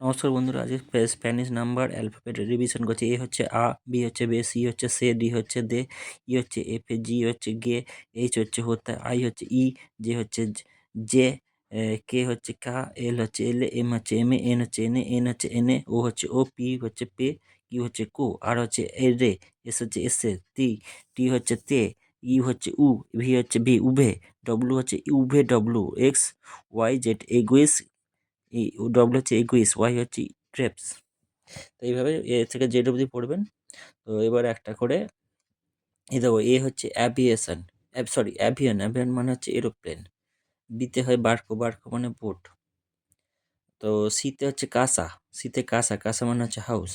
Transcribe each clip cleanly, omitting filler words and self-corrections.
নমস্কার বন্ধুরা, আজকে স্প্যানিশ নাম্বার অ্যালফাবেট রিভিশন করছি। এ হচ্ছে আ, বি হচ্ছে বে, সি হচ্ছে সে, ডি হচ্ছে দে, ই হচ্ছে এফে, জি হচ্ছে গে, এইচ হচ্ছে হোতা, আই হচ্ছে ই, জে হচ্ছে জে, কে হচ্ছে কা, এল হচ্ছে এল, এম হচ্ছে এম, এন হচ্ছে এন, এন হচ্ছে এন, ও হচ্ছে ও, পি হচ্ছে পে, কিউ হচ্ছে কো, আর হচ্ছে এ রে, এস হচ্ছে এসে, টি হচ্ছে তে, ই হচ্ছে উ, ভি হচ্ছে ভি উভে, ডব্লু হচ্ছে উভে ডব্লু, এক্স ওয়াই জেড এগুইস, এই ডব্লিউ হচ্ছে একুইস, ওয়াই হচ্ছে ক্রেপস। তো এইভাবে এ থেকে জেড অবধি পড়বেন। তো এবার একটা করে দেখো, এ হচ্ছে অ্যাভিয়েশন, অ্যাভিয়ান, অ্যাভিয়ান মানে হচ্ছে এরোপ্লেন। বিতে হয় বার্কো, বার্কো মানে বোট। তো সিতে হচ্ছে কাসা, সিতে কাসা, কাসা মানে হচ্ছে হাউস।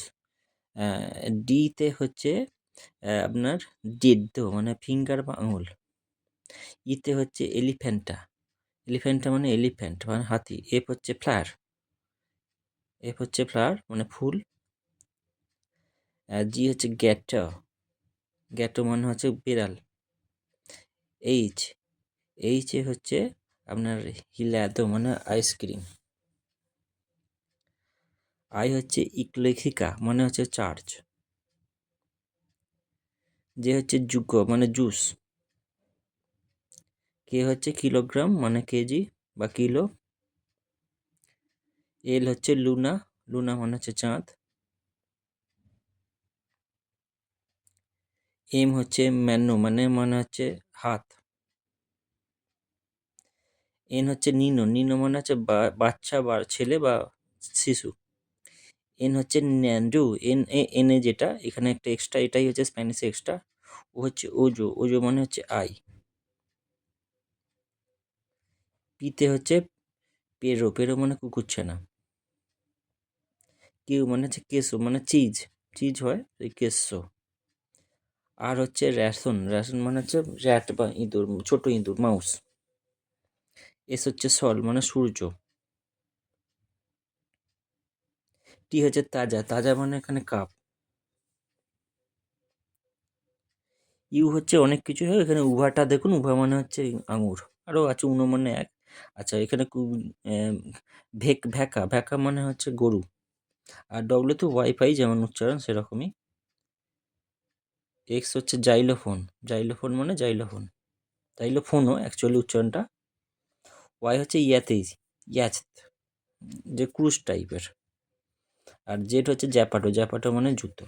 ডিতে হচ্ছে আপনার ডেড মানে ফিঙ্গার বা আঙুল। ইতে হচ্ছে এলিফ্যান্টা, এলিফ্যান্টা মানে এলিফ্যান্ট মানে হাতি। এফ হচ্ছে ফ্লাওয়ার, এফ হচ্ছে ফ্লাওয়ার মানে ফুল। জি হচ্ছে গ্যাটো, গ্যাটো মানে হচ্ছে বিড়াল। এইচ, এইচ এ হচ্ছে আপনার হিলাদো মানে আইসক্রিম। আই হচ্ছে ইক্লেখিকা মানে হচ্ছে চার্চ। যে হচ্ছে যুগ মানে জুস। কে হচ্ছে কিলোগ্রাম মানে কেজি বা কিলো। এল হচ্ছে লুনা, লুনা মানে হচ্ছে চাঁদ। এম হচ্ছে ম্যানো মানে হচ্ছে হাত। এন হচ্ছে নিনো, নিনো মানে হচ্ছে বাচ্চা বা ছেলে বা শিশু। এন হচ্ছে ন্যান্ডু, এন এ যেটা এখানে একটা এক্সট্রা, এটাই হচ্ছে স্প্যানিশে এক্সট্রা। ও হচ্ছে ওজো, ওজো মানে হচ্ছে আই। পিতে হচ্ছে পেরো, পেরো মানে কুকুরছানা। কিউ মানে হচ্ছে কেসো মানে চিজ, চিজ হয় এই কেসো। আর হচ্ছে র্যাশন, র্যাশন মানে হচ্ছে র্যাট বা ইঁদুর, ছোট ইঁদুর মাউস। এস হচ্ছে সল মানে সূর্য। টি হচ্ছে তাজা, তাজা মানে এখানে কাপ। ইউ হচ্ছে অনেক কিছু হয়, এখানে উভাটা দেখুন, উভা মানে হচ্ছে আঙুর। আরও আছে উনো মানে এক। আচ্ছা এখানে ভ্যাকা, ভ্যাকা মানে হচ্ছে গরু। আর ডব্লিউ তো ওয়াইফাই যেমন উচ্চারণ সেরকমই। এক্স হচ্ছে জাইলোফোন, জাইলোফোন মানে জাইলোফোন, জাইলোফোনও অ্যাকচুয়ালি উচ্চারণটা। ওয়াই হচ্ছে ইয়াতেইজ, ইয়াচ যে ক্রুজ টাইপের। আর জেড হচ্ছে জ্যাপাটো, জ্যাপাটো মানে জুতো।